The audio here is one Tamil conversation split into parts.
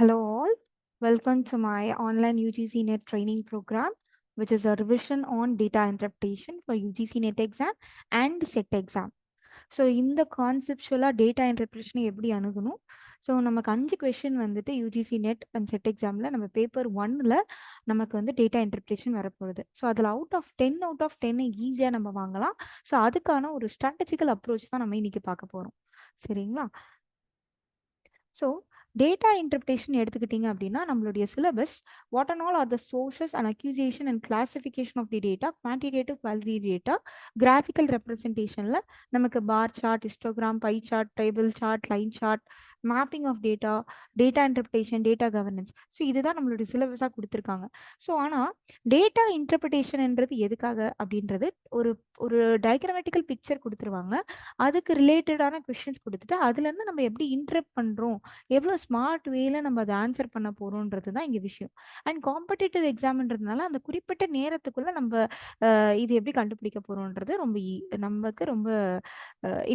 Hello all, welcome to my online UGC NET training program, which is a revision on data interpretation for UGC NET exam and SET exam. So இந்த கான்செப்சுவலாக டேட்டா இன்டர்பிரேஷனை எப்படி அணுகணும். ஸோ நமக்கு 5 கொஷின் வந்துட்டு யூஜிசி நெட் அண்ட் செட் எக்ஸாமில் நம்ம பேப்பர் 1ல் நமக்கு வந்து டேட்டா இன்டர்பிரேஷன் வரப்போகுது. ஸோ அதில் அவுட் ஆஃப் 10 ஈஸியாக நம்ம வாங்கலாம். ஸோ அதுக்கான ஒரு ஸ்ட்ராட்டஜிக்கல் அப்ரோச் தான் நம்ம இன்னைக்கு பார்க்க போகிறோம். சரிங்களா? ஸோ டேட்டா இன்டர்பிரேஷன் எடுத்துக்கிட்டிங்க அப்படின்னா நம்மளுடைய syllabus what and all are the sources and acquisition and classification of the data, quantitative quality data, graphical ரெப்ரஸன்டேஷனில் நமக்கு bar chart, histogram, pie chart, table chart, line chart, mapping of data, data interpretation, data governance. So இதுதான் நம்மளுடைய சிலபஸாக கொடுத்துருக்காங்க. ஸோ ஆனால் டேட்டா இன்டர்பிரேஷன்ன்றது எதுக்காக அப்படின்றது ஒரு ஒரு டயக்ராமேட்டிக்கல் பிக்சர் கொடுத்துருவாங்க. அதுக்கு ரிலேட்டடான கொஷின்ஸ் கொடுத்துட்டு அதுலேருந்து நம்ம எப்படி இன்டர்ப்ட் பண்ணுறோம், எவ்வளோ ஸ்மார்ட் வேல நம்ம அதை ஆன்சர் பண்ண போகிறோன்றது தான் இங்கே விஷயம். அண்ட் காம்படிட்டிவ் எக்ஸாம்ன்றதுனால அந்த குறிப்பிட்ட நேரத்துக்குள்ளே நம்ம இது எப்படி கண்டுபிடிக்க போகிறோன்றது நமக்கு ரொம்ப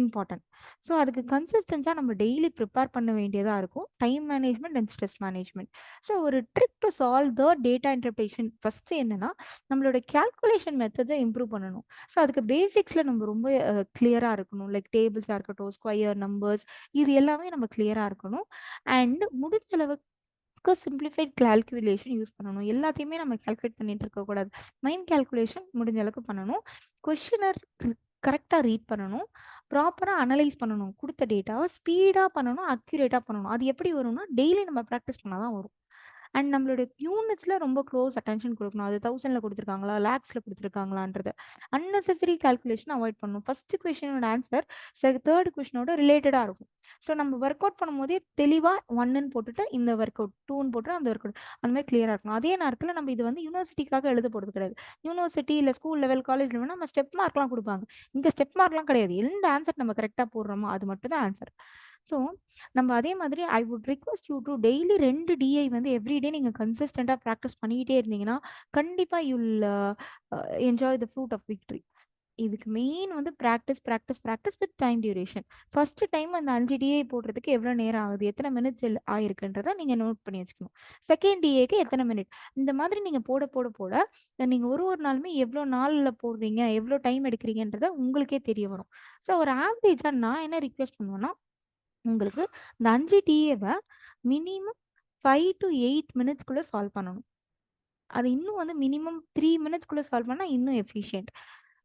இம்பார்ட்டன்ட். ஸோ அதுக்கு கன்சிஸ்டன்ஸாக நம்ம டெய்லி ப்ரிப்பேர் பண்ண வேண்டியதாக இருக்கும். Time management and stress management. So ஒரு trick to solve the data interpretation first என்னன்னா நம்மளோட கேல்குலேஷன் மெத்தட்ஸை இம்ப்ரூவ் பண்ணணும். ஸோ அதுக்கு பேசிக்ஸில் நம்ம ரொம்ப கிளியராக இருக்கணும். லைக் டேபிள்ஸாக இருக்கட்டும், ஸ்கொயர், நம்பர்ஸ், இது எல்லாமே நம்ம கிளியராக இருக்கணும். அண்ட் முடிஞ்ச அளவுக்கு சிம்பிளிஃபைட் கால்குலேஷன் யூஸ் பண்ணணும். எல்லாத்தையுமே நம்ம கால்குலேட் பண்ணிட்டு இருக்கக்கூடாது. மைண்ட் கால்குலேஷன் முடிஞ்ச அளவுக்கு பண்ணணும். கொஷினர் கரெக்டாக ரீட் பண்ணணும். ப்ராப்பராக அனலைஸ் பண்ணணும். கொடுத்த டேட்டாவை ஸ்பீடாக பண்ணணும், அக்யூரேட்டாக பண்ணணும். அது எப்படி வரும்னா டெய்லி நம்ம ப்ராக்டிஸ் பண்ணால் தான் வரும். அண்ட் நம்மளுடைய யூனிட்ஸில் ரொம்ப க்ளோஸ் அட்டென்ஷன் கொடுக்கணும். அது 1000ல் கொடுத்துருக்காங்களா, லேக்ஸில் கொடுத்துருக்காங்களான்றது அன்னெசரி கால்குலேஷன் அவாய்ட் பண்ணணும். ஃபர்ஸ்ட் கொஷினோட ஆன்சர் தேர்ட் கொஷினோட ரிலேட்டடாக இருக்கும். ஸோ நம்ம ஒர்க் அவுட் பண்ணும்போதே தெளிவாக 1ன்னு போட்டுட்டு இந்த ஒர்க் அவுட், 2ன்னு போட்டு அந்த ஒர்க் அவுட், அந்த மாதிரி கிளியராக இருக்கணும். அதே நேரத்தில் நம்ம இது வந்து யூனிவர்சிட்டிக்காக எழுத போகிறது கிடையாது. யூனிவர்சிட்டி இல்லை ஸ்கூல் லெவல், காலேஜ் லெவல் நம்ம ஸ்டெப் மார்க்லாம் கொடுப்பாங்க. இங்கே ஸ்டெப் மார்க்லாம் கிடையாது. எந்த ஆன்சர் நம்ம கரெக்டாக போடுறோமோ அது மட்டும் தான் ஆன்சர். ஸோ நம்ம அதே மாதிரி I would request you to daily 2 DI வந்து எவ்ரிடே நீங்கள் கன்சிஸ்டண்டாக ப்ராக்டிஸ் பண்ணிக்கிட்டே இருந்தீங்கன்னா கண்டிப்பாக you'll enjoy the fruit of victory. இதுக்கு மெயின் வந்து practice practice practice with time duration. First time அந்த 5 டிஏ போடுறதுக்கு எவ்வளோ நேரம் ஆகுது, எத்தனை மினிட்ஸ் ஆயிருக்குன்றதை நீங்கள் நோட் பண்ணி வச்சுக்கணும். செகண்ட் டிஏக்கு எத்தனை மினிட், இந்த மாதிரி நீங்கள் போட போட போட நீங்கள் ஒரு நாளுமே எவ்வளோ நாளில் போடுறீங்க, எவ்வளோ டைம் எடுக்கிறீங்கன்றத உங்களுக்கே தெரிய வரும். ஸோ ஒரு ஆவரேஜாக நான் என்ன ரிக்வெஸ்ட் பண்ணுவேன்னா உங்களுக்கு இந்த 5 டிஏவை மினிமம் 5 to 8 மினிட்ஸ்க்குள்ளே சால்வ் பண்ணணும். அது இன்னும் வந்து மினிமம் 3 மினிட்ஸ்க்குள்ளே சால்வ் பண்ணால் இன்னும் எஃபிஷியன்ட்.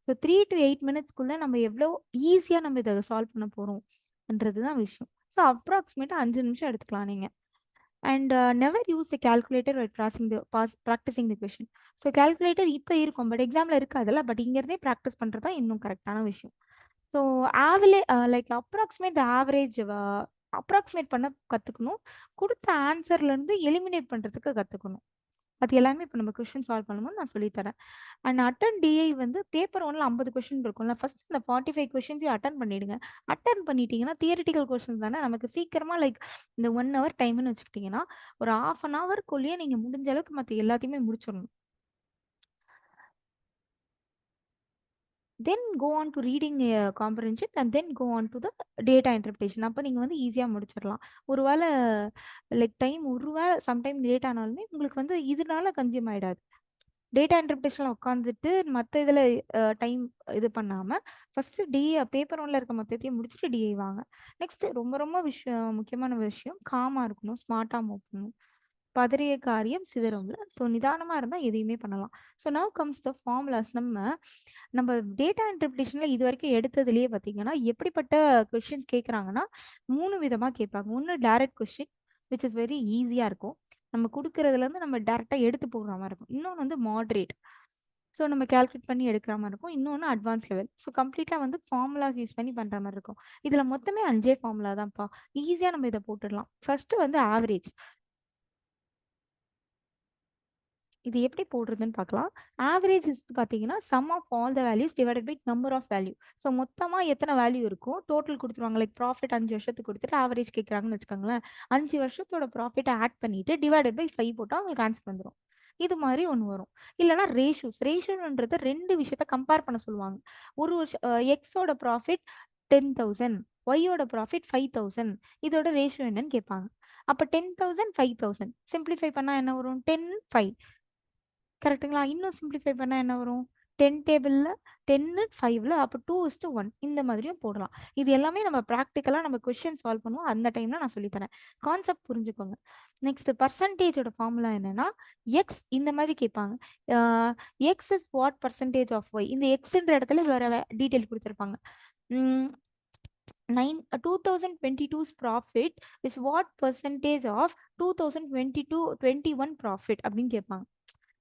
ஸோ 3 to 8 மினிட்ஸ்க்குள்ளே நம்ம எவ்வளோ ஈஸியாக நம்ம இதை சால்வ் பண்ண போகிறோம்ன்றது தான் விஷயம். ஸோ அப்ராக்சிமேட்டாக 5 நிமிஷம் எடுத்துக்கலாம் நீங்கள். And never use a calculator practising the question. So calculator இப்போ இருக்கும், பட் எக்ஸாமில் இருக்காதுல்ல. பட் இங்கேருந்தே ப்ராக்டிஸ் பண்ணுறது தான் இன்னும் கரெக்டான விஷயம். ஸோ லைக் அப்ராக்சிமேட் பண்ண கற்றுக்கணும். கொடுத்த ஆன்சர்லேருந்து எலிமினேட் பண்ணுறதுக்கு கற்றுக்கணும். அது எல்லாமே இப்போ நம்ம கொஷின் சால்வ் பண்ணும்போது நான் சொல்லித்தரேன். அண்ட் அட்டன் டிஐ வந்து பேப்பர் 1ல் 50 கொஷின் இருக்கும்ல, ஃபர்ஸ்ட் இந்த 45 கொஷின்ஸையும் அட்டன் பண்ணிடுங்க. அட்டன் பண்ணிட்டீங்கன்னா தியரிட்டிக்கல் கொஷின்ஸ் தானே, நமக்கு சீக்கிரமாக லைக் இந்த 1 ஹவர் டைம்னு வச்சுக்கிட்டிங்கன்னா ஒரு ½ அன் ஹவருக்குள்ளேயே நீங்கள் முடிஞ்ச அளவுக்கு மற்ற எல்லாத்தையுமே முடிச்சிடணும். then go on to reading comprehension and then go on to the data interpretation. அப்போ நீங்கள் வந்து ஈஸியாக முடிச்சிடலாம். ஒருவேளை லைக் ஒருவேளை சம்டைம் லேட் ஆனாலுமே உங்களுக்கு வந்து இதனால கன்சியூம் ஆகிடாது. டேட்டா இன்டர்பிரேஷனில் உட்காந்துட்டு மற்ற இதில் டைம் இது பண்ணாமல் ஃபஸ்ட்டு பேப்பர் 1ல் இருக்க மொத்தத்தையும் முடிச்சுட்டு டிஐ வாங்க. நெக்ஸ்ட் ரொம்ப ரொம்ப முக்கியமான விஷயம், காமாக இருக்கணும், ஸ்மார்ட்டாக மூவ் பண்ணணும். பதறிய காரியம் சிதறும்ல. ஸோ நிதானமாக இருந்தால் எதையுமே பண்ணலாம். ஸோ நவ் கம்ஸ் த ஃபார்முலாஸ். நம்ம டேட்டா இன்டர்பிரேஷனில் இது வரைக்கும் எடுத்ததுலேயே பார்த்தீங்கன்னா எப்படிப்பட்ட கொஷின்ஸ் கேட்குறாங்கன்னா 3 விதமாக கேட்பாங்க. ஒன்று direct question which is very ஈஸியாக இருக்கும், நம்ம கொடுக்குறதுலேருந்து நம்ம டேரெக்டாக எடுத்து போடுற மாதிரி இருக்கும். இன்னொன்று வந்து மாட்ரேட், ஸோ நம்ம கால்குலேட் பண்ணி எடுக்கிற மாதிரி இருக்கும். இன்னொன்று அட்வான்ஸ் லெவல், ஸோ கம்ப்ளீட்டாக வந்து ஃபார்முலாஸ் யூஸ் பண்ணி பண்ணுற மாதிரி இருக்கும். இதில் மொத்தமே 5 ஃபார்முலா தான்ப்பா, ஈஸியாக நம்ம இதை போட்டுடலாம். ஃபர்ஸ்ட் வந்து ஆவரேஜ். இது எப்படி போடுறதுன்னு பார்க்கலாம். ஆவரேஜ் பார்த்தீங்கன்னா sum of all the values divided by number of value. So மொத்தமாக எத்தனை வேல்யூ இருக்கும் டோட்டல் கொடுத்துருவாங்க. லைக் ப்ராஃபிட் 5 வருஷத்துக்கு கொடுத்துட்டு ஆவரேஜ் கேட்குறாங்கன்னு வச்சுக்கோங்களேன். 5 வருஷத்தோட ப்ராஃபிட்டை ஆட் பண்ணிட்டு டிவைடட் பை 5 போட்டால் உங்களுக்கு ஆன்சர் வந்துடும். இது மாதிரி ஒன்று வரும். இல்லைனா ரேஷியோன்றது 2 விஷயத்த கம்பேர் பண்ண சொல்லுவாங்க. ஒரு வருஷம் எக்ஸோட ப்ராஃபிட் 10,000, ஒய்யோட ப்ராஃபிட் 5,000, இதோட ரேஷியோ என்னன்னு கேட்பாங்க. அப்போ 10,000 5,000 சிம்பிளிஃபை பண்ணால் என்ன வரும்? 10 5 கரெக்டுங்களா? இன்னும் சிம்பிளிஃபை பண்ணால் என்ன வரும்? 10 டேபிளில் 10 5ல் அப்போ 2:1 இந்த மாதிரியும் போடலாம். இது எல்லாமே நம்ம ப்ராக்டிக்கலாக நம்ம கொஷின் சால்வ் பண்ணுவோம். அந்த டைமில் நான் சொல்லித்தரேன். கான்செப்ட் புரிஞ்சுக்கோங்க. நெக்ஸ்ட் பர்சன்டேஜோட ஃபார்முலா என்னன்னா எக்ஸ் இந்த மாதிரி கேட்பாங்க. X is what percentage of Y. இந்த எக்ஸ்ன்ற இடத்துல வேற டீட்டெயில் கொடுத்துருப்பாங்க. 2022's profit is what percentage of 2021 profit அப்படின்னு கேட்பாங்க.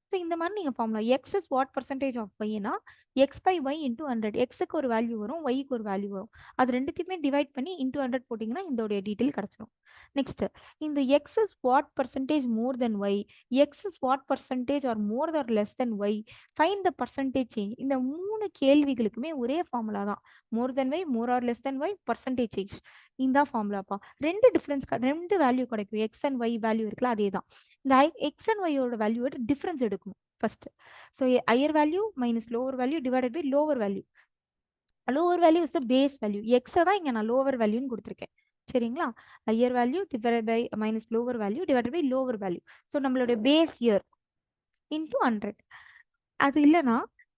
ஸோ இந்த மாதிரி நீங்கள் formula X is what percentage of ஒய்னா எக்ஸ் பை ஒய் இன்டூ 100. எக்ஸுக்கு ஒரு வேல்யூ வரும், ஒய்க்கு ஒரு வேல்யூ வரும். அது ரெண்டுத்தையுமே டிவைட் பண்ணி இன்டூ 100 போட்டிங்கன்னா இதோடைய டீட்டெயில் கிடச்சிடும். நெக்ஸ்ட் இந்த X is what percentage more than Y, X is what percentage or more or less than Y, find the percentage change. இந்த 3 கேள்விகளுக்குமே ஒரே ஃபார்முலா தான். More than Y, more or less than Y, percentage change. இந்த ஃபார்முலாப்பா. ரெண்டு டிஃப்ரென்ஸ், ரெண்டு வேல்யூ கிடைக்கும். எக்ஸ் அண்ட் ஒய் வேல்யூ இருக்குல்ல, அதே தான். இந்த எக்ஸ் அண்ட் ஒய்யோட வேல்யூவோட டிஃப்ரென்ஸ் எடுக்கணும் first. So higher value minus lower value divided by lower value. Lower value is the base value. எக்ஸை தான் இங்கே நான் லோவர் வேல்யூன்னு கொடுத்துருக்கேன். சரிங்களா? Higher value divided by minus lower value divided by lower value. So நம்மளுடைய பேஸ் இயர் இன்டூ 100. அது இல்லைன்னா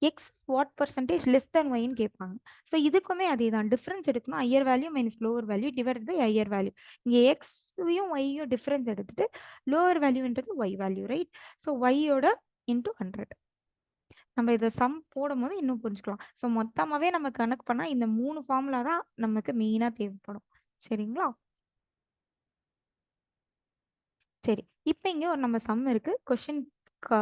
X what percentage less than ஒய்ன்னு கேட்பாங்க. ஸோ இதுக்குமே அதே தான். டிஃப்ரென்ஸ் எடுக்கணும். Higher value minus lower value divided by higher value. இங்கே எக்ஸையும் ஒய்யும் டிஃப்ரென்ஸ் எடுத்துட்டு லோவர் வேல்யூன்றது ஒய் வேல்யூ, ரைட்? ஸோ ஒய்யோட இன்டூ 100. நம்ம இதை சம் போடும் போது இன்னும் புரிஞ்சுக்கலாம். ஸோ மொத்தமாகவே நம்ம கணக்கு பண்ணால் இந்த 3 ஃபார்முலா தான் நமக்கு மெயினாக தேவைப்படும். சரிங்களா? சரி, இப்போ இங்கே ஒரு நம்ம சம் இருக்கு. கொஷின்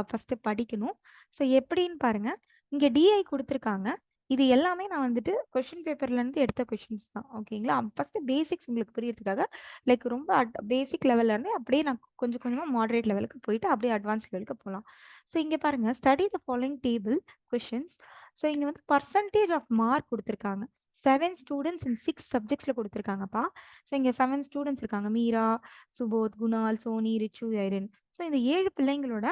ஃபர்ஸ்ட் படிக்கணும். ஸோ எப்படின்னு பாருங்க. இங்கே டிஐ கொடுத்துருக்காங்க. இது எல்லாமே நான் வந்துட்டு கொஷின் பேப்பர்லேருந்து எடுத்த கொஷின்ஸ் தான். ஓகேங்களா? ஃபர்ஸ்ட் பேசிக்ஸ் உங்களுக்கு புரியறதுக்காக லைக் ரொம்ப பேசிக் லெவல்ல இருந்து அப்படியே நான் கொஞ்சம் கொஞ்சமாக மாடரேட் லெவலுக்கு போயிட்டு அப்படியே அட்வான்ஸ் லெவலுக்கு போகலாம். ஸோ இங்கே பாருங்க, study the following table questions. So இங்கே வந்து பர்சன்டேஜ் ஆஃப் மார்க் கொடுத்துருக்காங்க. 7 ஸ்டூடெண்ட்ஸ் இன் 6 சப்ஜெக்ட்ஸில் கொடுத்துருக்காங்கப்பா. ஸோ இங்கே 7 ஸ்டூடெண்ட்ஸ் இருக்காங்க. மீரா, சுபோத், குணால், சோனி, ரிச்சு, ஐரன். ஸோ இந்த 7 பிள்ளைங்களோட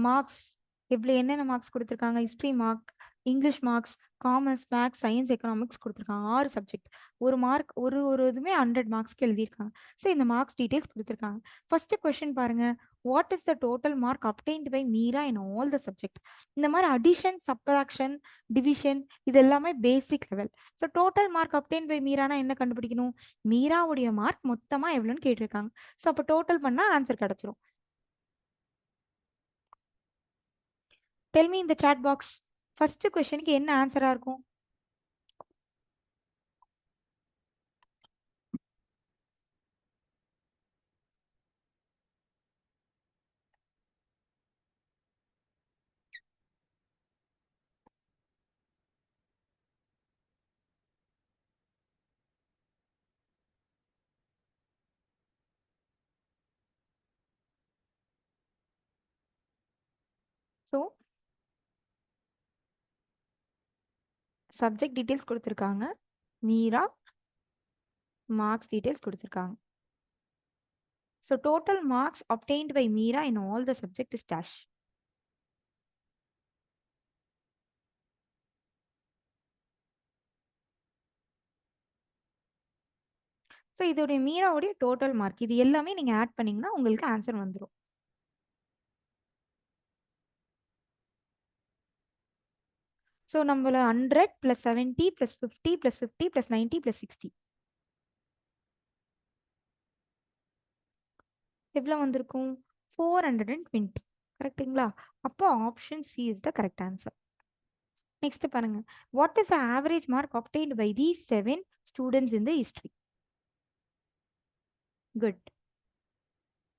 மார்க்ஸ் எவ்வளோ, என்னென்ன மார்க்ஸ் கொடுத்துருக்காங்க? History mark, English marks, commerce, maths, science, economics கொடுத்துருக்காங்க. 6 சப்ஜெக்ட். ஒரு மார்க் ஒரு இதுவுமே 100 மார்க்ஸ்க்கு எழுதியிருக்காங்க. ஸோ இந்த மார்க்ஸ் டீட்டெயில்ஸ் கொடுத்துருக்காங்க. ஃபர்ஸ்ட் கொஸ்டின் பாருங்க. What is the total mark obtained by Meera in all the subject? இந்த மாதிரி அடிஷன், சப்ராக்ஷன், டிவிஷன் இது எல்லாமே basic level. So total mark obtain by மீரானா என்ன கண்டுபிடிக்கணும்? மீராவுடைய மார்க் மொத்தமா எவ்வளோன்னு கேட்டிருக்காங்க. ஸோ அப்போ டோட்டல் பண்ணா ஆன்சர் கிடைச்சிரும். டெல் மீ இந்த சாட் பாக்ஸ். ஃபர்ஸ்ட் கொஸ்டினுக்கு என்ன ஆன்சரா இருக்கும்? ஸோ சப்ஜெக்ட் டீட்டெயில்ஸ் கொடுத்துருக்காங்க. மீரா மார்க்ஸ் டீட்டெயில்ஸ் கொடுத்துருக்காங்க. So total marks obtained by Meera in all the subject is dash. So இதோடைய மீராவுடைய டோட்டல் மார்க் இது எல்லாமே நீங்கள் ஆட் பண்ணீங்கன்னா உங்களுக்கு ஆன்சர் வந்துடும். ஸோ நம்மள 100 + 70 + 50 + 50 + 90 + 60 எவ்வளோ வந்திருக்கும்? 420. கரெக்டுங்களா? அப்போ option C is the correct answer. Next பாருங்க. What is the average mark obtained by these 7 students in the history? Good.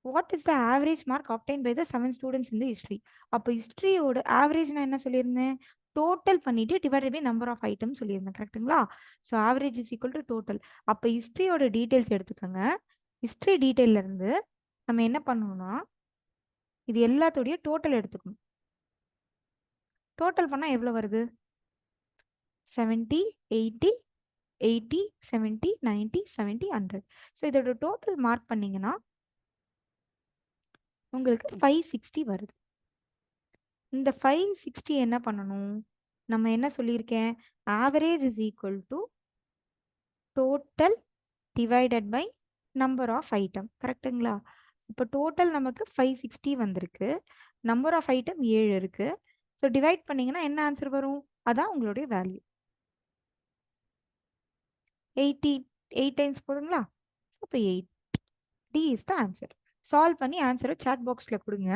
What is the average mark obtained by the 7 students in the history? அப்போ ஹிஸ்ட்ரியோட ஆவரேஜ் நான் என்ன சொல்லியிருந்தேன்? டோட்டல் பண்ணிட்டு divided by number of item சொல்லியிருந்தேன். கரெக்டுங்களா? So average is equal to total. அப்போ ஹிஸ்ட்ரியோட டீட்டெயில்ஸ் எடுத்துக்கோங்க. ஹிஸ்ட்ரி டீட்டெயில இருந்து நம்ம என்ன பண்ணணும்னா இது எல்லாத்தோடைய டோட்டல் எடுத்துக்கணும். டோட்டல் பண்ணால் எவ்வளோ வருது? 70, 80, 80, 70, 90, 70, 100. ஸோ இதோட டோட்டல் மார்க் பண்ணீங்கன்னா உங்களுக்கு 560 வருது. இந்த 560 என்ன பண்ணணும்? நம்ம என்ன சொல்லியிருக்கேன்? Average is equal to total divided by number of item. கரெக்டுங்களா? இப்போ டோட்டல் நமக்கு 560 வந்திருக்கு. நம்பர் ஆஃப் ஐட்டம் 7 இருக்கு. ஸோ டிவைட் பண்ணீங்கன்னா என்ன ஆன்சர் வரும்? அதான் உங்களுடைய வேல்யூ. 8 டைம்ஸ் போதுங்களா? அப்போ 8. D is the answer. Solve பண்ணி ஆன்சரை சாட் பாக்ஸில் கொடுங்க.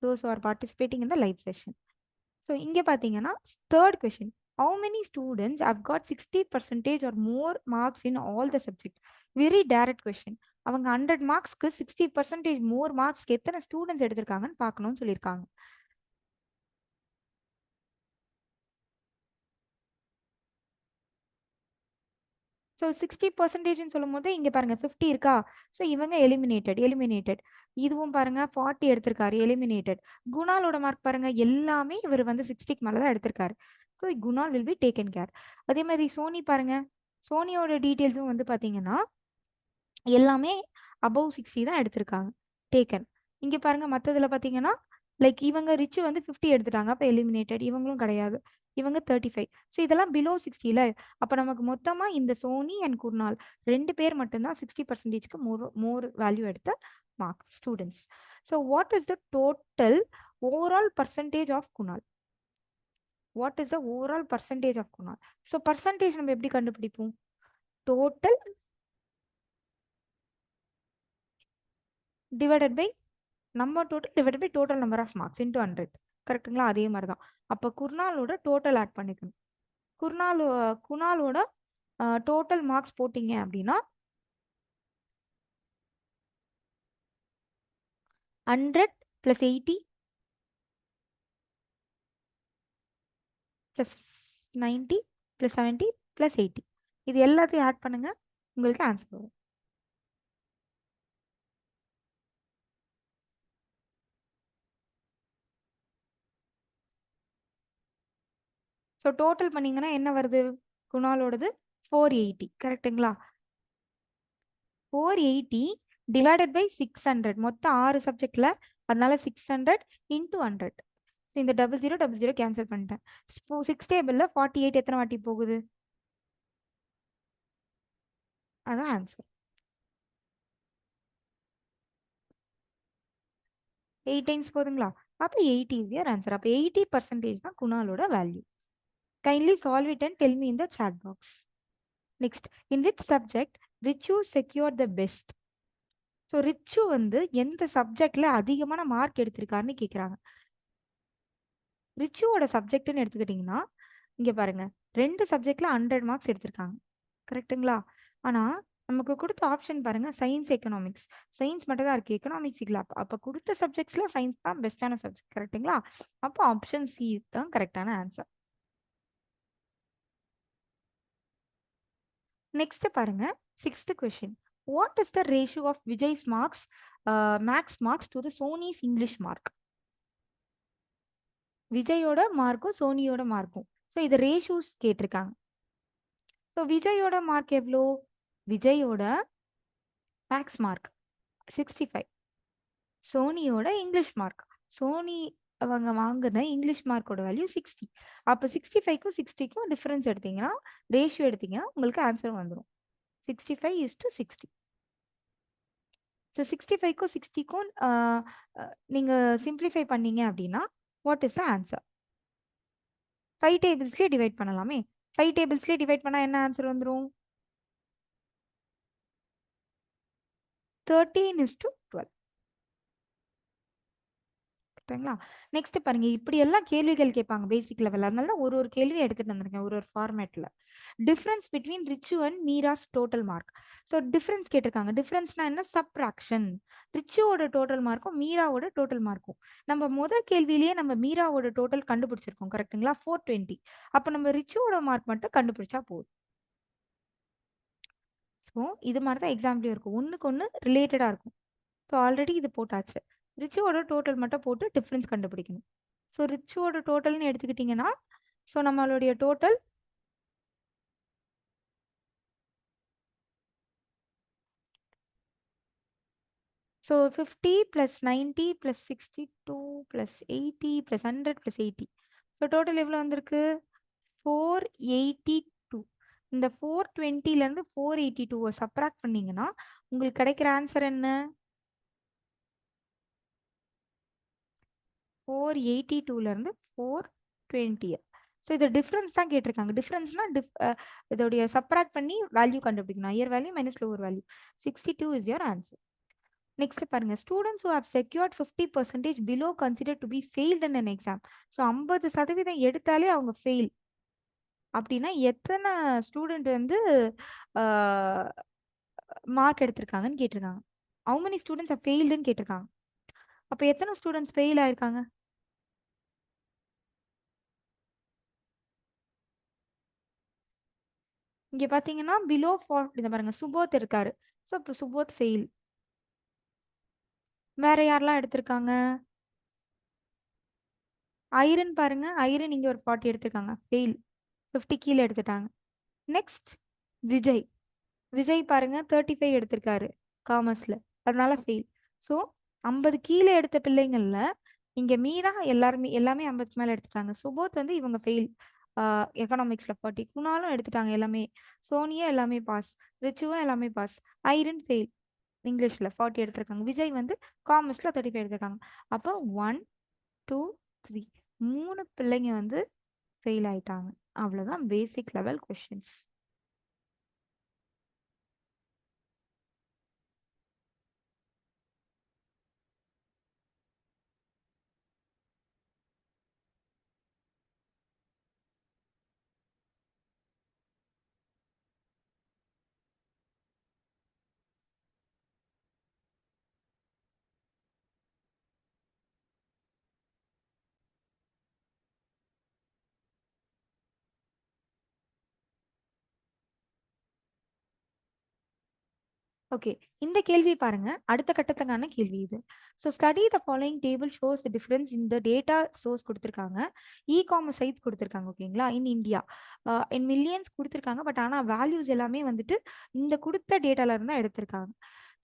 those who are participating in the live session. So இங்கே பார்த்தீங்கன்னா third question. How many students have got 60% or more marks in all the subjects? Very direct question. அவங்க 100 மார்க்ஸ்க்கு 60% more மார்க்ஸ்க்கு எத்தனை ஸ்டூடெண்ட்ஸ் எடுத்திருக்காங்கன்னு பார்க்கணும்னு சொல்லியிருக்காங்க. ஸோ 60% சொல்லும் போது இங்கே பாருங்க 50 இருக்கா? ஸோ இவங்க எலிமினேட்டட். இதுவும் பாருங்க 40 எடுத்திருக்காரு, எலிமினேட்டட். குணாலோட மார்க் பாருங்க, எல்லாமே இவர் வந்து 60க்கு மேலே தான் எடுத்திருக்காரு. So Kunal will be taken care. அதே மாதிரி சோனி பாருங்க, சோனியோட டீட்டெயில்ஸும் வந்து பார்த்தீங்கன்னா எல்லாமே அபவ் 60 தான் எடுத்திருக்காங்க, டேக்கன். இங்கே பாருங்க மற்றதில் பார்த்தீங்கன்னா லைக் இவங்க ரிச்சு வந்து 50 எடுத்துட்டாங்க, அப்போ எலிமினேட்டட். இவங்களும் கிடையாது, இவங்க 35. ஸோ இதெல்லாம் பிலோ 60ல. அப்போ நமக்கு மொத்தமாக இந்த சோனி அண்ட் குர்னால் 2 பேர் மட்டும்தான் 60%க்கு மோர் வேல்யூ எடுத்த marks students. So what is the total overall percentage of Kunal? What is the overall percentage of Kunal? So percentage நம்ம எப்படி கண்டுபிடிப்போம்? Total divided by number total divided by total number of marks into 100. கரெக்டுங்களா? அதே மாதிரி தான். அப்போ குர்னாலோட டோட்டல் ஆட் பண்ணிக்கணும். குணாலோட டோட்டல் மார்க்ஸ் போட்டிங்க அப்படின்னா 100 + 80 + 90 + 70 + 80. இது எல்லாத்தையும் ஆட் பண்ணுங்க, உங்களுக்கு ஆன்சர் வரும். ஸோ டோட்டல் பண்ணீங்கன்னா என்ன வருது? குணாலோடது 480. கரெக்டுங்களா? 480 டிவைடட் பை 600. மொத்தம் 6 சப்ஜெக்ட்ல, அதனால 600 இன்டூ 100. இந்த 00 கேன்சல் பண்ணிட்டேன். 6 டேபிள்ல 48 எத்தனை வாட்டி போகுது? அதான் ஆன்சர். 8 டைம்ஸ் போதுங்களா? அப்போ 80 is your answer. அப்போ 80% தான் குணாலோட வேல்யூ. Kindly solve it and tell me in the chat box. Next, in which subject Richu secure the best? So Richu வந்து எந்த சப்ஜெக்ட்ல அதிகமான மார்க் எடுத்திருக்காருன்னு கேட்குறாங்க. ரிச்சுவோட சப்ஜெக்ட்னு எடுத்துக்கிட்டிங்கன்னா இங்கே பாருங்க, 2 சப்ஜெக்ட்ல 100 மார்க்ஸ் எடுத்திருக்காங்க. கரெக்டுங்களா? ஆனால் நமக்கு கொடுத்த ஆப்ஷன் பாருங்க, சயின்ஸ் எக்கனாமிக்ஸ். சயின்ஸ் மட்டும் தான் இருக்கு, எக்கனாமிக்ஸ் இல்லை. அப்போ கொடுத்த சப்ஜெக்ட்ஸ்ல சயின்ஸ் தான் பெஸ்டான சப்ஜெக்ட். கரெக்டுங்களா? அப்போ ஆப்ஷன் சி தான் கரெக்டான ஆன்சர். நெக்ஸ்ட் பாருங்க, 6th question. What is the ratio of Vijay's marks max marks to the Soni's English mark? விஜயோட மார்க்கும் சோனியோட மார்க்கும். ஸோ இது ரேஷியோஸ் கேட்டிருக்காங்க. ஸோ விஜயோட மார்க் எவ்வளோ? விஜயோட மேக்ஸ் மார்க் 65. சோனியோட இங்கிலீஷ் மார்க், சோனி அவங்க வாங்கின இங்கிலீஷ் மார்க்கோட வேல்யூ 60. அப்போ 65க்கும் 60க்கும் டிஃபரன்ஸ் எடுத்தீங்கன்னா, ரேஷியோ எடுத்தீங்கன்னா உங்களுக்கு ஆன்சர் வந்துடும் 65:60. ஸோ 65க்கும் 60க்கும் நீங்கள் சிம்பிளிஃபை பண்ணீங்க அப்படின்னா வாட் இஸ் த ஆன்சர்? 5 டேபிள்ஸ்லேயே டிவைட் பண்ணலாமே. 5 டேபிள்ஸ்லேயே டிவைட் பண்ணால் என்ன ஆன்சர் வந்துடும்? 13:12. சரிங்களா? நெக்ஸ்ட் பாருங்க, இப்படி எல்லாம் கேள்விகள் கேட்பாங்க பேசிக் லெவல். அதனால தான் ஒரு கேள்வி எடுத்துட்டு வந்திருக்கேன் ஒரு ஃபார்மேட்ல. Difference between Richu and Meera's total mark. So difference கேட்டிருக்காங்க. டிஃபரன்ஸ்னா என்ன? சப்ராக்ஷன். ரிச்சுவோட டோட்டல் மார்க்கும் மீராவோட டோட்டல் மார்க்கும். நம்ம கேள்வியிலேயே நம்ம மீராவோட டோட்டல் கண்டுபிடிச்சிருக்கோம். கரெக்டுங்களா? 420. அப்போ நம்ம ரிச்சுவோட மார்க் மட்டும் கண்டுபிடிச்சா போதும். ஸோ இது மாதிரி தான் எக்ஸாம்லேயும் இருக்கும், ஒன்றுக்கு ஒன்று ரிலேட்டடாக இருக்கும். ஸோ ஆல்ரெடி இது போட்டாச்சு. ரிச்சுவோட டோட்டல் மட்டும் போட்டு டிஃப்ரென்ஸ் கண்டுபிடிக்கணும். ஸோ ரிச்சுவோட டோட்டல்னு எடுத்துக்கிட்டிங்கன்னா, ஸோ நம்மளுடைய டோட்டல் ஸோ 50 + 90 + 62 + 80 + 100 + 80. ஸோ டோட்டல் எவ்வளோ வந்திருக்கு? 482. இந்த 420ல இருந்து 482 சப்ராக்ட் பண்ணீங்கன்னா உங்களுக்கு கிடைக்கிற ஆன்சர் என்ன? 482ல இருந்து 420. ஸோ இது டிஃப்ரென்ஸ் தான் கேட்டிருக்காங்க. டிஃப்ரென்ஸ்னா இதோடைய சப்ராக்ட் பண்ணி வேல்யூ கண்டுபிடிக்கணும். Higher value minus lower value. 62 is your answer. Next பாருங்க, students who have secured 50% below consider to be failed in an exam. So 50% எடுத்தாலே அவங்க ஃபெயில் அப்படின்னா எத்தனை ஸ்டூடெண்ட் வந்து மார்க் எடுத்திருக்காங்கன்னு கேட்டிருக்காங்க. ஹவு மெனி ஸ்டூடெண்ட்ஸ் ஆர் ஃபெயில்டுன்னு கேட்டிருக்காங்க. அப்போ எத்தனை ஸ்டூடெண்ட்ஸ் ஃபெயில் ஆயிருக்காங்க? இங்க பாத்தீங்கன்னா பிலோ 40 இதை பாருங்க, சுபோத் இருக்காரு. ஸோ இப்போ சுபோத் ஃபெயில். வேற யாரெல்லாம் எடுத்திருக்காங்க? ஐரன் பாருங்க, ஐரன் இங்க ஒரு 40 எடுத்திருக்காங்க, ஃபெயில். 50 கீழே எடுத்துட்டாங்க. நெக்ஸ்ட் விஜய். விஜய் பாருங்க 35 எடுத்திருக்காரு காமர்ஸ்ல, அதனால ஃபெயில். ஸோ 50 கீழே எடுத்த பிள்ளைங்கள்ல இங்க மீரா எல்லாமே 50 மேல எடுத்துட்டாங்க. சுபோத் வந்து இவங்க ஃபெயில். எக்கனாமிக்ஸ்ல 40. குணாலும் எடுத்துட்டாங்க எல்லாமே. சோனியா எல்லாமே பாஸ். ரிச்சுவும் எல்லாமே பாஸ். Iron fail. இங்கிலீஷ்ல 40 எடுத்திருக்காங்க. விஜய் வந்து காமர்ஸ்ல 35 எடுத்திருக்காங்க. அப்போ 1 2 3 3 பிள்ளைங்க வந்து ஃபெயில் ஆயிட்டாங்க. அவ்வளவுதான் பேசிக் லெவல் கொஸ்டின்ஸ். ஓகே, இந்த கேள்வி பாருங்க, அடுத்த கட்டத்துக்கான கேள்வி இது. So study the following table shows the difference இந்த டேட்டா சோர்ஸ் கொடுத்துருக்காங்க. இ காமர்ஸ் சைட்ஸ் கொடுத்துருக்காங்க, ஓகேங்களா, இன் இந்தியா. இன் மில்லியன்ஸ் கொடுத்துருக்காங்க. பட் ஆனால் வேல்யூஸ் எல்லாமே வந்துட்டு இந்த கொடுத்த டேட்டால இருந்தா எடுத்திருக்காங்க.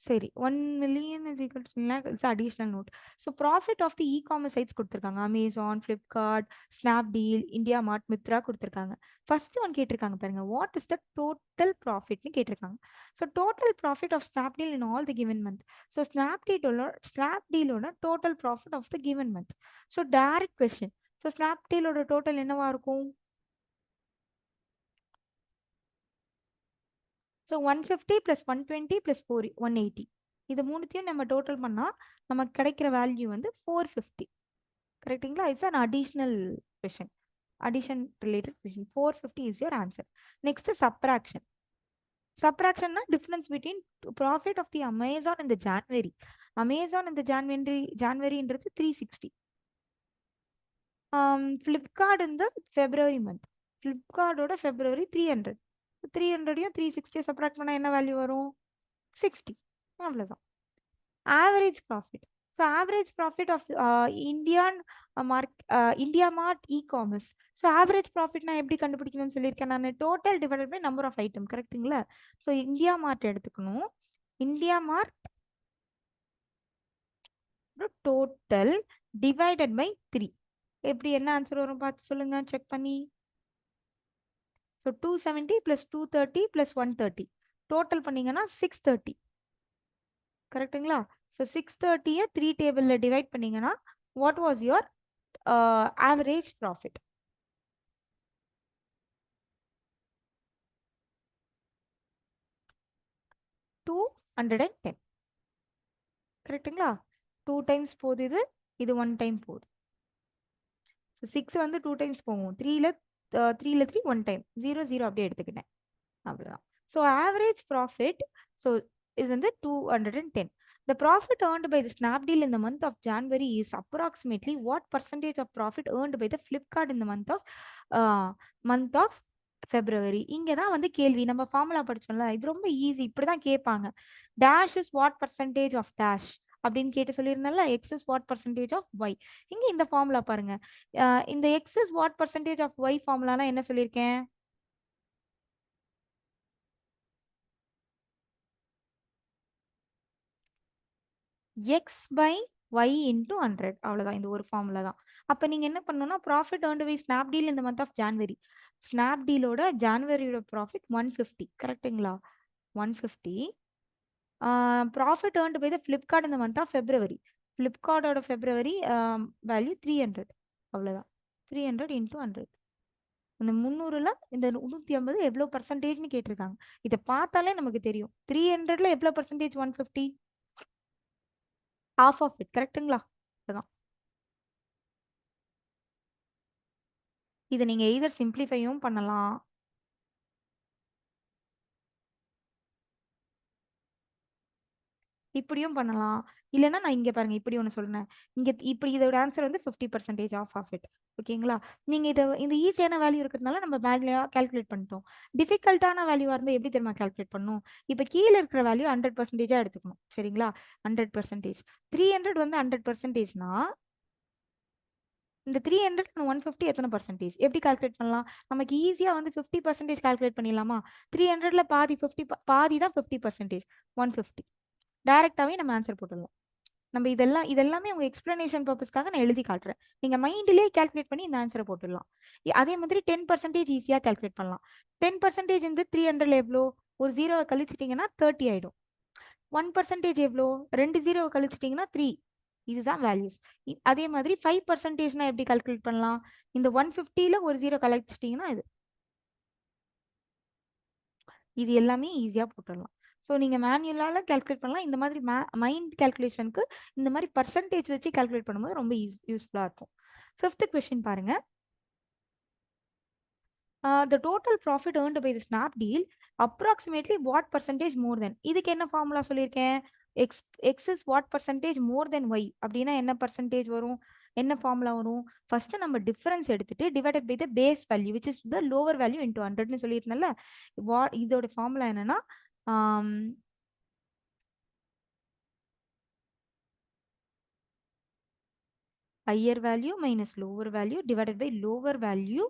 சரி, 1 million is equal to lakh is additional note. So profit of the e commerce sites கொடுத்துருக்காங்க. அமேசான், ஃப்ளிப்கார்ட், ஸ்னாப்டீல், இந்தியா மார்ட், மித்ரா கொடுத்துருக்காங்க. ஃபர்ஸ்ட் ஒன் கேட்டிருக்காங்க பாருங்க, வாட் இஸ் த டோட்டல் ப்ராஃபிட்னு கேட்டிருக்காங்க. So total profit of Snapdeal in all the given month. So ஸ்னாப்டீலோட total profit of the given month. So direct question. So ஸ்னாப்டீலோட டோட்டல் என்னவா இருக்கும்? So 150 plus 120 plus 180. இது மூணுத்தையும் நம்ம டோட்டல் பண்ணால் நமக்கு கிடைக்கிற வேல்யூ வந்து 450. கரெக்டுங்களா? It's an additional question. Addition related question. 450 is your answer. Next subtraction. சப்ராக்ஷன்னா difference between profit of the Amazon இந்த ஜான்வரி. அமேசான் இந்த ஜான்வரின்றது 360. ஃப்ளிப்கார்ட் இந்த ஃபெப்ரவரி மந்த். ஃப்ளிப்கார்ட்டோட ஃபெப்ரவரி 300. 300யும் 360 சப்ராக்ட் பண்ணால் என்ன வேல்யூ வரும்? 60. அவ்வளோதான். Average profit. So average profit of இந்தியான் India Mart e commerce. So average profit நான் எப்படி கண்டுபிடிக்கணும்னு சொல்லியிருக்கேன் நான், total divided by number of item. கரெக்ட்டுங்களா? ஸோ இந்தியா மார்ட் எடுத்துக்கணும். India mart total divided by 3. எப்படி என்ன ஆன்சர் வரும் பார்த்து சொல்லுங்க, செக் பண்ணி. ஸோ 270 ப்ளஸ் 230 ப்ளஸ் 130 டோட்டல் பண்ணீங்கன்னா 630. கரெக்ட்டுங்களா? ஸோ 630யை 3 டேபிளில் டிவைட் பண்ணீங்கன்னா what was your average profit? $210. கரெக்ட்டுங்களா? 2 டைம்ஸ் போகுது, இது 1 டைம் போகுது. ஸோ 6 வந்து 2 டைம்ஸ் போகும். 3ல 3 1 டைம், 0 0 அப்படியே எடுத்துக்கிட்டேன். அவ்வளோதான். So average profit. ஸோ இது வந்து 210. The profit earned by the Snapdeal in the month of January is approximately what percentage of profit earned by the Flipkart in the month of February? இங்கே தான் வந்து கேள்வி. நம்ம ஃபார்முலா படிச்சோம்ல, இது ரொம்ப ஈஸி. இப்படி தான் கேட்பாங்க. Dash is what percentage of dash அப்படின்னு கேட்டு சொல்லியிருந்தால, X is what percentage of Y. இங்கே இந்த ஃபார்முலா பாருங்க. இந்த X is what percentage of Y ஃபார்முலானா என்ன சொல்லியிருக்கேன்? X by Y into 100. அவ்வளோதான், இந்த ஒரு ஃபார்முலா தான். அப்போ நீங்கள் என்ன பண்ணணும்னா ப்ராஃபிட் earned by ஸ்னாப்டீல் இந்த மந்த் ஆஃப் ஜான்வரி. ஸ்னாப்டீலோட ஜான்வரியோட ப்ராஃபிட் 150. கரெக்டுங்களா? 150. Profit earned by the Flipkart இந்த மந்த் ஆஃப் ஃபெப்ரவரி. ஃப்ளிப்கார்ட்டோட ஃபெப்ரவரி வேல்யூ 300. அவ்வளோதான். 300 இன்டூ 100. இந்த 300ல இந்த 150 எவ்வளோ பர்சன்டேஜ்னு கேட்டிருக்காங்க. இதை பார்த்தாலே நமக்கு தெரியும். 300ல எவ்வளோ பர்சன்டேஜ்? 150. half of it. கரெக்டுங்களா? அதுதான். இதை நீங்க எய்தர் சிம்பிளிஃபையும் பண்ணலாம், இப்படியும் பண்ணலாம். இல்லைன்னா நான் இங்க பாருங்க இப்படி ஒன்று சொல்றேன். இங்க இப்படி இதோட ஆன்சர் வந்து 50% ஆஃப் இட். ஓகேங்களா? நீங்க இந்த ஈஸியான வேல்யூ இருக்கிறதுனால நம்ம மேனுவலா கால்குலேட் பண்ணிட்டோம். டிஃபிகல்ட்டான வேல்யூவா இருந்தா எப்படி தெரியுமா கால்குலேட் பண்ணும்? இப்போ கீழே இருக்கிற வேல்யூ 100%-ஆ எடுத்துக்கணும். சரிங்களா? 100%. 300 வந்து 100%னா இந்த 300 இந்த 150 எத்தனை பர்சன்டேஜ்? எப்படி கால்குலேட் பண்ணலாம்? நமக்கு ஈஸியா வந்து 50% கால்குலேட் பண்ணிடலாமா? 300ல பாதி 50 பாதி தான் 50%. 150. டைரக்டாவே நம்ம ஆன்சர் போட்டுடலாம். நம்ம இதெல்லாமே உங்க எக்ஸ்பிளனேஷன் பர்பஸ்க்காக நான் எழுதி காட்டுறேன். நீங்க மைண்ட்லயே கால்குலேட் பண்ணி இந்த ஆன்சரை போட்டுடலாம். அதே மாதிரி 10% ஈஸியா கால்குலேட் பண்ணலாம். 10% இந்த 300ல எவ்வளோ? ஒரு ஜீரோவை கழிச்சிட்டிங்கன்னா 30 ஆயிடும். 1% எவ்வளோ? 2 ஜீரோவை கழிச்சிட்டிங்கன்னா 3. இதுதான் வேல்யூஸ். அதே மாதிரி 5%னா எப்படி கால்குலேட் பண்ணலாம்? இந்த 150ல ஒரு ஜீரோ கழிச்சிட்டிங்கன்னா இது எல்லாமே ஈஸியா போட்டுடலாம். ஸோ நீங்க மேனுவலால கால்குலேட் பண்ணலாம். இந்த மாதிரி மைண்ட் கால்குலேஷனுக்கு இந்த மாதிரி பர்சன்டேஜ் வச்சு கால்குலேட் பண்ணும்போது ரொம்ப யூஸ்ஃபுல்லா இருக்கும். 5th கொஸ்டின் பாருங்க. The total profit earned by the Snapdeal approximately what percentage more than? இதுக்கு என்ன ஃபார்முலா சொல்லியிருக்கேன்? X X is what percentage more than Y அப்படின்னா என்ன பர்சன்டேஜ் வரும்? என்ன ஃபார்முலா வரும்? ஃபர்ஸ்ட் நம்ம டிஃபரன்ஸ் எடுத்துட்டு divided by the base value which is the lower value into 100ன்னு சொல்லியிருந்தேன்ல. இதோட ஃபார்முலா என்னன்னா higher value minus lower value divided by lower value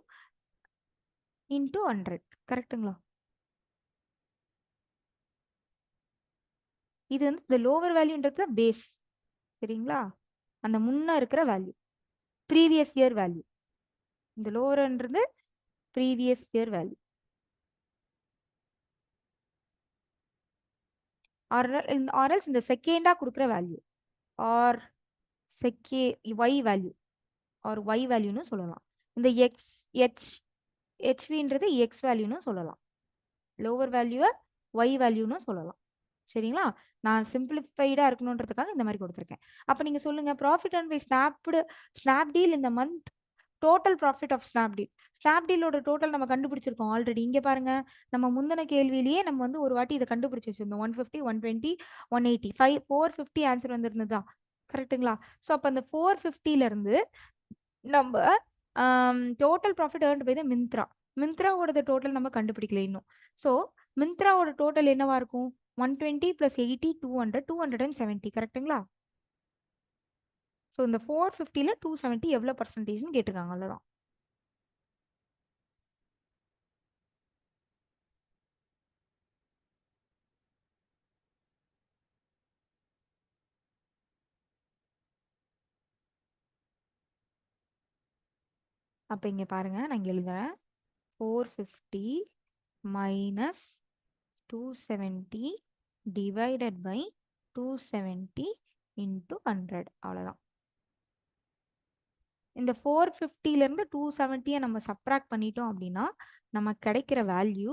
into 100. கரெக்ட்டுங்களா? இது வந்து இந்த லோவர் வேல்யூன்றது பேஸ். சரிங்களா? அந்த முன்ன இருக்கிற வேல்யூ ப்ரீவியஸ் இயர் வேல்யூ. இந்த லோவர்ன்றது ப்ரீவியஸ் இயர் வேல்யூ. ஆர்எல்ஸ் இந்த செகண்டா கொடுக்குற value or Y value or Y வேல்யூன்னு சொல்லலாம். இந்த ஹெச்வின்றது எக்ஸ் வேல்யூன்னு சொல்லலாம். லோவர் வேல்யூவை ஒய் வேல்யூன்னு சொல்லலாம். சரிங்களா? நான் சிம்பிளிஃபைடா இருக்கணுன்றதுக்காக இந்த மாதிரி கொடுத்துருக்கேன். அப்ப நீங்க சொல்லுங்க, ப்ராஃபிட் அண்ட் பை ஸ்னாப்டீல் இந்த month total profit of Snapdeal. ஸ்னாப்டீலோட டோட்டல் நம்ம கண்டுபிடிச்சிருக்கோம் ஆல்ரெடி. இங்க பாருங்க, நம்ம முந்தின கேள்வியிலேயே நம்ம வந்து ஒரு வாட்டி இதை கண்டுபிடிச்சு வச்சிருந்தோம். 150, 120, 180, 450 ஆன்சர் வந்திருந்ததா? கரெக்ட்டுங்களா? ஸோ அப்போ அந்த 450ல இருந்து நம்ம total profit earned by the மிந்த்ராவோட டோட்டல் நம்ம கண்டுபிடிக்கல இன்னும். ஸோ மிந்த்ராவோட டோட்டல் என்னவா இருக்கும்? 120 + 80 200 270. கரெக்ட்டுங்களா? ஸோ இந்த 450ல 270 எவ்வளோ பர்சன்டேஜ்னு கேட்டிருக்காங்க. அவ்வளோதான். அப்போ இங்கே பாருங்க, நான் இங்கே எழுதுறேன். 450 மைனஸ் 270 டிவைடட் பை 270 இன்ட்டு 100. அவ்வளோதான். இந்த 450லேருந்து 270 நம்ம சப்ராக்ட் பண்ணிட்டோம் அப்படின்னா நமக்கு கிடைக்கிற வேல்யூ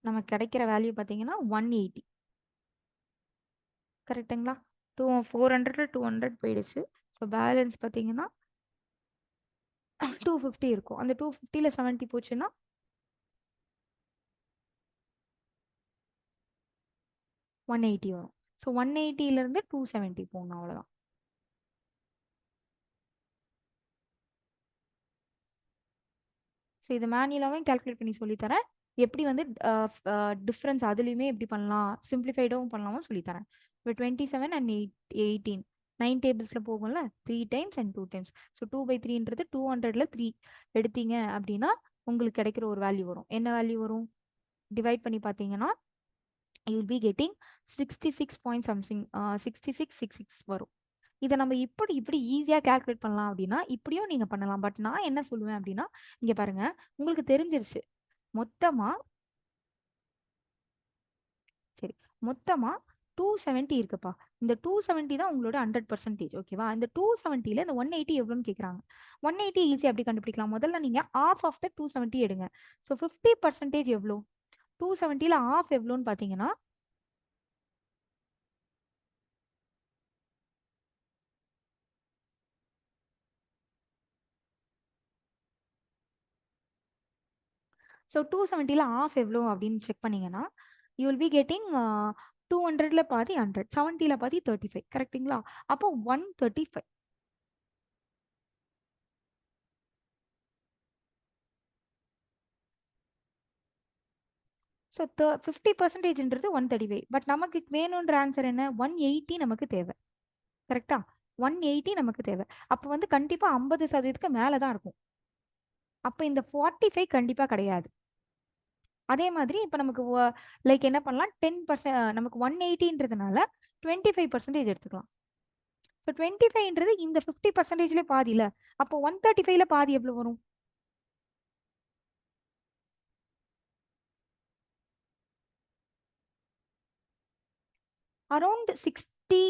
நமக்கு கிடைக்கிற வேல்யூ பார்த்தீங்கன்னா 180. கரெக்டுங்களா? 400ல 200 போயிடுச்சு. ஸோ பேலன்ஸ் பார்த்தீங்கன்னா 250 இருக்கும். அந்த 250ல 70 போச்சுன்னா 180 வரும். ஸோ 180லேருந்து 270 போகணும். அவ்வளோதான். ஸோ இதை மேனுவலாகவும் கால்குலேட் பண்ணி சொல்லித்தரேன். எப்படி வந்து டிஃப்ரென்ஸ் அதுலேயுமே எப்படி பண்ணலாம், சிம்பிளிஃபைடும் பண்ணலாமோ சொல்லித்தரேன். இப்போ 27 அண்ட் 18 9 டேபிள்ஸில் போகும்ல, 3 டைம்ஸ் அண்ட் 2 டைம்ஸ். ஸோ 2/3ன்றது 200ல் 3 எடுத்தீங்க அப்படின்னா உங்களுக்கு கிடைக்கிற ஒரு வேல்யூ வரும். என்ன வேல்யூ வரும்? டிவைட் பண்ணி பார்த்தீங்கன்னா you will be getting 66 point something 6666 வரும். இதை நம்ம இப்படி இப்படி ஈஸியாக கேல்குலேட் பண்ணலாம் அப்படின்னா இப்படியும் நீங்கள் பண்ணலாம். பட் நான் என்ன சொல்லுவேன் அப்படின்னா, இங்கே பாருங்க, உங்களுக்கு தெரிஞ்சிருச்சு மொத்தமா சரி மொத்தமா 270 இருக்குப்பா. இந்த 270 தான் உங்களோட 100%. ஓகேவா? இந்த 270ல இந்த 180 எவ்வளோன்னு கேட்குறாங்க. 180 ஈஸி அப்படி கண்டுபிடிக்கலாம். முதல்ல நீங்க ஆஃப் ஆஃப் த 270 எடுங்க. ஸோ 50% எவ்வளோ? 270ல ஆஃப் எவ்வளோன்னு பார்த்தீங்கன்னா ஸோ 270ல ஆஃப் எவ்வளோ அப்படின்னு செக் பண்ணீங்கன்னா யூ வில் பி கெட்டிங் 200ல பாதி 100, 70ல பாதி 35. கரெக்டுங்களா? அப்போ 135. ஸோ 50%ன்றது 135. பட் நமக்கு வேணுன்ற ஆன்சர் என்ன? 180 நமக்கு தேவை. கரெக்டா? 180 நமக்கு தேவை. அப்போ வந்து கண்டிப்பா 50%க்கு மேல தான் இருக்கும். அப்போ இந்த 45 கண்டிப்பா கிடையாது. அதே மாதிரி இப்போ நமக்கு லைக் என்ன பண்ணலாம், 10% நமக்கு 180ன்றதுனால 25% எடுத்துக்கலாம். ஸோ 25ன்றது இந்த 50%ல பாதி இல்ல. அப்போ 135ல பாதி எவ்வளவு வரும்? அரௌண்ட் 60.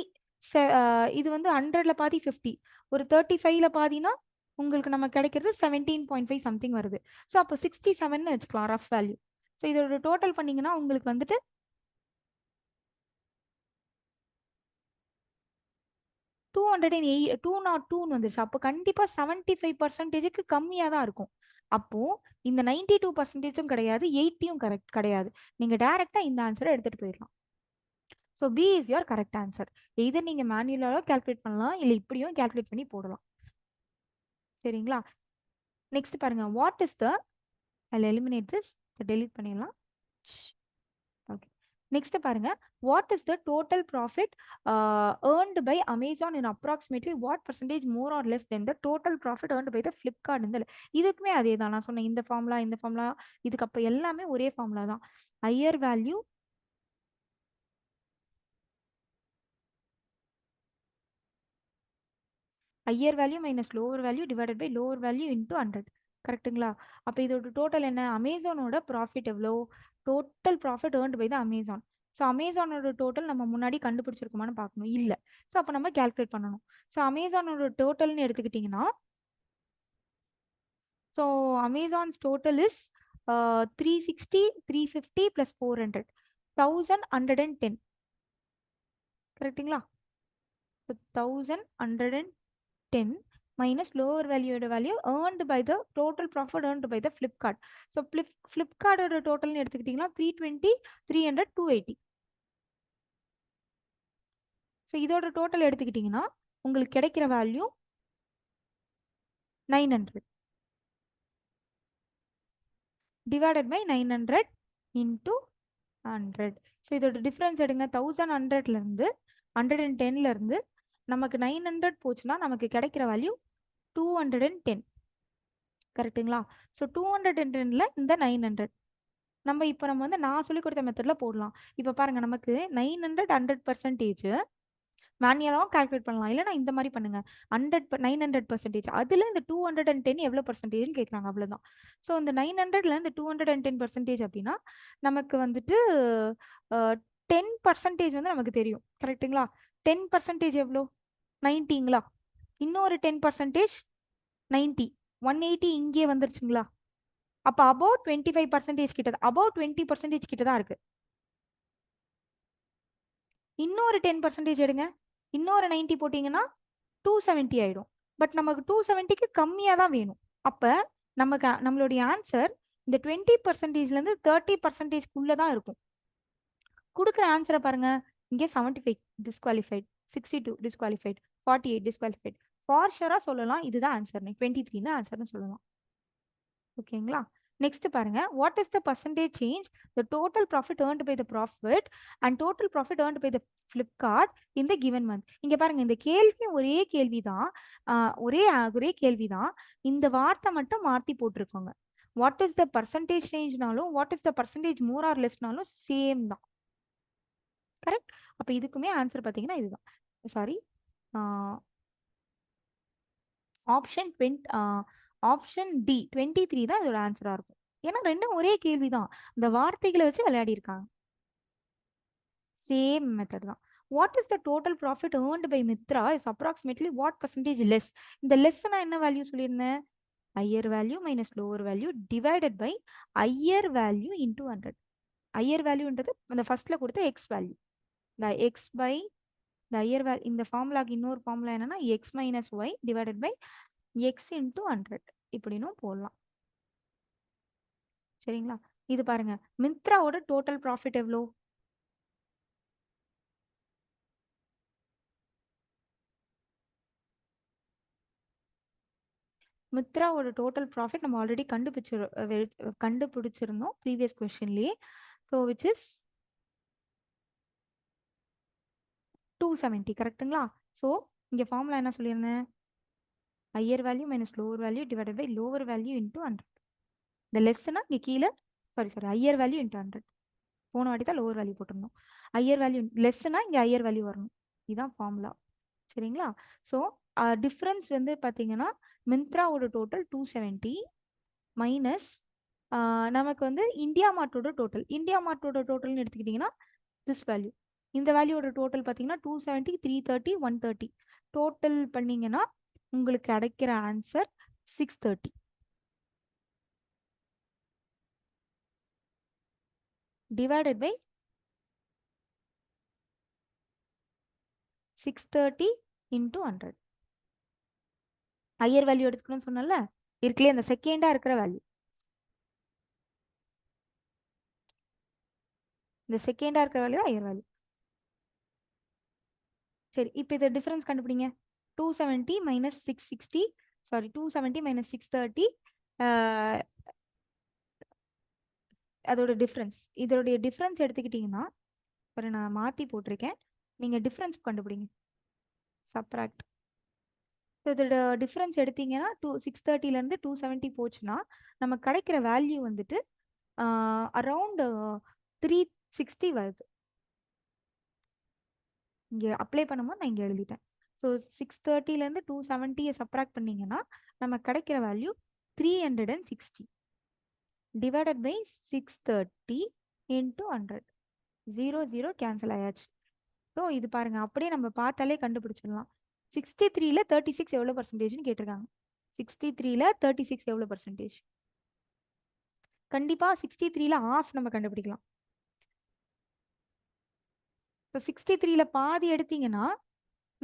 இது வந்து 100ல பாதி 50. ஒரு 35ல பாதினா உங்களுக்கு நம்ம கிடைக்கிறது 17.5 சம்திங் வருது. ஸோ அப்போ 67ன்னு வச்சுக்கலாம் ரஃப் வேல்யூ. ஸோ இதோட டோட்டல் பண்ணீங்கன்னா உங்களுக்கு வந்துட்டு 202ன்னு வந்துருச்சு. அப்போ கண்டிப்பா 75%க்கு கம்மியா தான் இருக்கும். அப்போ இந்த 92%ம் கிடையாது, 80யும் கரெக்ட் கிடையாது. நீங்க டைரக்டா இந்த ஆன்சரை எடுத்துட்டு போயிடலாம். So B is your correct answer. இதை நீங்க மேனுவலாக கால்குலேட் பண்ணலாம், இல்லை இப்படியும் கால்குலேட் பண்ணி போடலாம். சரிங்களா? நெக்ஸ்ட் பாருங்க, what is the I eliminate this, delete பண்ணிடலாம். ஓகே. நெக்ஸ்ட் பாருங்க, what is the total profit earned by Amazon in approximately what percentage more or less than the total profit earned by the Flipkart. இந்த இதுக்குமே அதே தான் நான் சொன்னேன். இந்த ஃபார்முலா இதுக்கு அப்போ எல்லாமே ஒரே ஃபார்முலா தான். Higher value higher value minus lower value divided by lower value into 100. கரெக்ட்டுங்களா? அப்போ இதோட டோட்டல் என்ன? அமேசானோட ப்ராஃபிட் எவ்வளோ? Total profit earned by the Amazon. So அமேசானோட டோட்டல் நம்ம முன்னாடி கண்டுபிடிச்சிருக்கோமான்னு பார்க்கணும். இல்லை. ஸோ அப்போ நம்ம கால்குலேட் பண்ணணும். ஸோ அமேசானோட டோட்டல்னு எடுத்துக்கிட்டிங்கன்னா ஸோ அமேசான்ஸ் டோட்டல் இஸ் 360, 350 + 400, 1110. கரெக்டுங்களா? 1110 minus lower value earned by the total profit earned by the Flipkart. So Flipkart total எடுத்துக்கிட்டீங்கன்னா 320, 300, 280. ஸோ இதோட டோட்டல் எடுத்துக்கிட்டிங்கன்னா உங்களுக்கு கிடைக்கிற value 900 divided by 900 into 100. So இதோட டிஃப்ரென்ஸ் எடுங்க. 1100லேருந்து 110லேருந்து நமக்கு 900 போச்சுன்னா நமக்கு கிடைக்கிற வேல்யூ 210. கரெக்டுங்களா? ஸோ 210ல இந்த 900 நம்ம வந்து நான் சொல்லி கொடுத்த மெத்தடில் போடலாம். இப்போ பாருங்க, நமக்கு 900 100% மேனுவலாகவும் கால்குலேட் பண்ணலாம். இல்லைனா இந்த மாதிரி பண்ணுங்க, 900% அதில் இந்த 210 எவ்வளோ பர்சன்டேஜ்னு கேட்குறாங்க, அவ்வளோதான். ஸோ இந்த 900ல இந்த 210% அப்படின்னா நமக்கு வந்துட்டு 10% வந்து நமக்கு தெரியும். கரெக்டுங்களா? 10% எவ்வளோ? 90ங்களா? இன்னொரு 10% 90, 180 இங்கே வந்துருச்சுங்களா? அப்போ அபவுட் 25% கிட்ட தான், அபவுட் 20% கிட்ட தான் இருக்கு. இன்னொரு 10% எடுங்க, இன்னொரு 90 போட்டிங்கன்னா 270 ஆயிடும். பட் நமக்கு 270க்கு கம்மியாக தான் வேணும். அப்போ நம்மளுடைய ஆன்சர் இந்த 20%லேருந்து 30%க்குள்ளே தான் இருக்கும். கொடுக்குற ஆன்சரை பாருங்க, இங்கே 75 டிஸ்குவாலிஃபைட், 62 டிஸ்குவாலிஃபைட், 48 டிஸ்குவாலிஃபைட். ஃபார் ஷூராக சொல்லலாம் இதுதான் ஆன்சர்னு, 23ன்னு ஆன்சர்னு சொல்லலாம். ஓகேங்களா? நெக்ஸ்ட் பாருங்க, what is the percentage change the total profit earned by the profit and total profit earned by the Flipkart இந்த கிவன் மந்த். இங்க பாருங்க, இந்த கேள்வி ஒரே கேள்விதான், ஒரே கேள்விதான். இந்த வார்த்தை மட்டும் மாத்தி போட்டிருக்கோங்க. வாட் இஸ் த பர்சன்டேஜ் சேஞ்ச்னாலும் what is the percentage more or லெஸ்னாலும் சேம் தான். கரெக்ட். அப்ப இதுக்குமே ஆன்சர் பார்த்தீங்கன்னா இதுதான். சாரி, ஆப்ஷன் ஆப்ஷன் டி 23 தான் இதோட ஆன்சரா இருக்கும். ஏன்னா ரெண்டும் ஒரே கேள்விதான், இந்த வார்த்தைகளை வச்சு விளையாடி இருக்காங்க. சேம் மெத்தட் தான். What is the total profit earned by Myntra is approximately what percentage less. இந்த லெஸ்னா என்ன வேல்யூ சொல்லியிருந்தேன்? Higher value minus lower value divided by higher value into 100. ஹையர் வேல்யூன்றது அந்த ஃபர்ஸ்ட்ல கொடுத்த எக்ஸ் வேல்யூ. இந்த X by the higher value இந்த ஃபார்முலாக்கு இன்னொரு ஃபார்முலா என்னன்னா X minus Y divided by X into 100 இப்படின்னு போடலாம். சரிங்களா? இது பாருங்க, மிந்த்ராவோட டோட்டல் ப்ராஃபிட் எவ்வளோ? மித்ராவோட டோட்டல் ப்ராஃபிட் நம்ம ஆல்ரெடி கண்டுபிடிச்சிருந்தோம் ப்ரீவியஸ் கொஸ்டின்லேயே. So which is 270. கரெக்டுங்களா? ஸோ இங்கே ஃபார்முலா என்ன சொல்லியிருந்தேன்? Higher value minus lower value divided by lower value into 100. இந்த லெஸ்னா இங்கே கீழே சாரி ஹையர் வேல்யூ இன்டூ 100. போன வாட்டி தான் லோவர் வேல்யூ போட்டிருந்தோம். ஹையர் வேல்யூ லெஸ்னா இங்கே ஹையர் வேல்யூ வரணும். இதுதான் ஃபார்முலா. சரிங்களா? ஸோ டிஃப்ரென்ஸ் வந்து பார்த்தீங்கன்னா மிந்த்ராவோட டோட்டல் 270 மைனஸ் நமக்கு வந்து இந்தியா மார்ட்டோட டோட்டல்னு எடுத்துக்கிட்டிங்கன்னா திஸ் வேல்யூ. இந்த வேல்யூவோட டோட்டல் பார்த்தீங்கன்னா 270, 330, 130 டோட்டல் பண்ணீங்கன்னா உங்களுக்கு கிடைக்கிற answer 630 divided by 630 into 100. Higher value எடுத்துக்கணும்னு சொன்னல, இருக்குல்ல இந்த செகண்டா இருக்கிற வேல்யூ. இந்த செகண்டா இருக்கிற வேல்யூ ஹையர் வேல்யூ. சரி, இப்போ இதை டிஃபரன்ஸ் கண்டுபிடிங்க. 270 மைனஸ் 660 சாரி 270 மைனஸ் 630 அதோட டிஃப்ரென்ஸ். இதோடைய டிஃப்ரென்ஸ் எடுத்துக்கிட்டிங்கன்னா நான் மாற்றி போட்டிருக்கேன், நீங்கள் டிஃப்ரென்ஸ் கண்டுபிடிங்க. சப்ராக்ட். ஸோ இதோட டிஃப்ரென்ஸ் எடுத்தீங்கன்னா 630லேருந்து 270 போச்சுன்னா நமக்கு கிடைக்கிற வேல்யூ வந்துட்டு அரவுண்ட் 360 வருது. இங்கே அப்ளை பண்ணும்போது நான் இங்கே எழுதிட்டேன். ஸோ 630லேருந்து 270 சப்ராக்ட் பண்ணிங்கன்னா நமக்கு கிடைக்கிற value 360 divided by 630 into 100. 0 0 cancel ஆயாச்சு. ஸோ இது பாருங்க, அப்படியே நம்ம பார்த்தாலே கண்டுபிடிச்சிடலாம். 63ல 36 எவ்வளோ பர்சன்டேஜ்னு கேட்டிருக்காங்க. 63ல 36 எவ்வளோ பர்சன்டேஜ்? கண்டிப்பாக 63ல ஆஃப் நம்ம கண்டுபிடிக்கலாம். ஸோ 63ல பாதி எடுத்தீங்கன்னா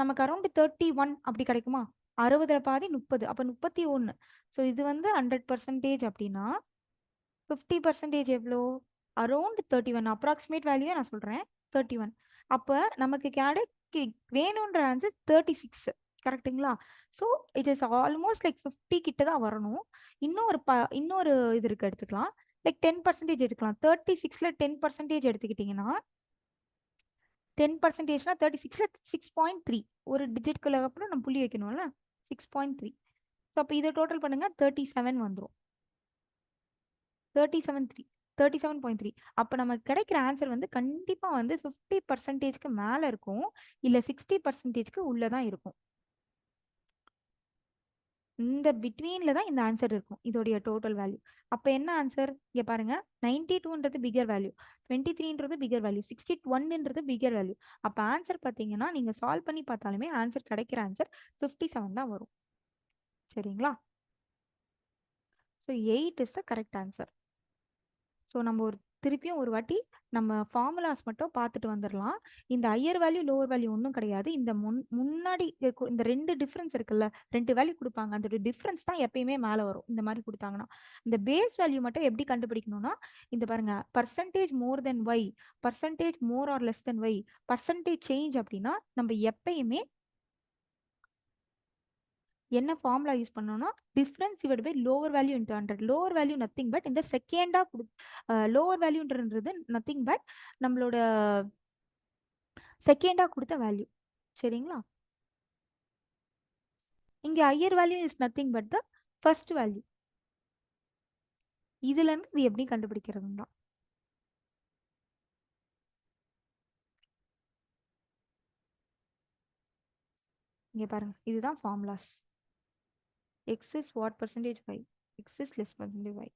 நமக்கு அரௌண்ட் 31 அப்படி கிடைக்குமா? 60ல பாதி 30, அப்போ 31. ஸோ இது வந்து 100% அப்படின்னா 50% எவ்வளோ? அரௌண்ட் 31. அப்ராக்சிமேட் வேல்யூவே நான் சொல்கிறேன் 31. அப்போ நமக்கு வேணுன்ற ஆன்சர் 36. கரெக்டுங்களா? So it is almost like 50 கிட்ட தான் வரணும். இன்னொரு இது இருக்கு, எடுத்துக்கலாம். லைக் 10% எடுக்கலாம். 36ல 10% எடுத்துக்கிட்டிங்கன்னா 10%னா 36ல 6.3 ஒரு டிஜிட்குள்ள அப்புறம் நம்ம புள்ளி வைக்கணும்ல, 6.3. ஸோ அப்போ இதை டோட்டல் பண்ணுங்க, 37 வந்துடும். 37.3 அப்போ நமக்கு கிடைக்கிற ஆன்சர் வந்து கண்டிப்பாக வந்து 50%க்கு மேலே இருக்கும், இல்லை 60%க்கு உள்ளே தான் இருக்கும். இந்த பிட்வீனில் தான் இந்த ஆன்சர் இருக்கும், இதோடைய டோட்டல் வேல்யூ. அப்போ என்ன ஆன்சர்? இங்கே பாருங்க, 92ன்றது பிகர் வேல்யூ, 23ன்றது பிகர் வேல்யூ, 61ன்றது பிகர் வேல்யூ. அப்போ ஆன்சர் பார்த்தீங்கன்னா நீங்கள் சால்வ் பண்ணி பார்த்தாலுமே ஆன்சர் கிடைக்கிற ஆன்சர் 57 தான் வரும். சரிங்களா? So 8 is the correct answer. So நம்ம திருப்பியும் ஒரு வாட்டி நம்ம ஃபார்முலாஸ் மட்டும் பார்த்துட்டு வந்துடலாம். இந்த ஹையர் வேல்யூ லோவர் வேல்யூ ஒன்றும் கிடையாது. இந்த முன்னாடி இருக்கும் இந்த 2 டிஃப்ரென்ஸ் இருக்குல்ல, 2 வேல்யூ கொடுப்பாங்க, அந்த டிஃப்ரென்ஸ் தான் எப்பயுமே மேலே வரும். இந்த மாதிரி கொடுத்தாங்கன்னா இந்த பேஸ் வேல்யூ மட்டும் எப்படி கண்டுபிடிக்கணும்னா, இந்த பாருங்க, percentage more than Y, percentage more or less than Y, percentage change அப்படின்னா நம்ம எப்பயுமே என்ன ஃபார்முலா யூஸ் பண்ணோம்னா difference divide by lower value into 100. Lower value nothing but இந்த செகண்டா லோவர் வேல்யூன்றது நத்திங் பட் நம்மளோட செகண்டா கொடுத்த வேல்யூ. சரிங்களா? இங்க higher value is nothing but the first value. இதுல இருந்து இது எப்படி கண்டுபிடிக்கிறது தான். இங்க பாருங்க, இதுதான் formulas. x is what percentage y, x is less percentage y.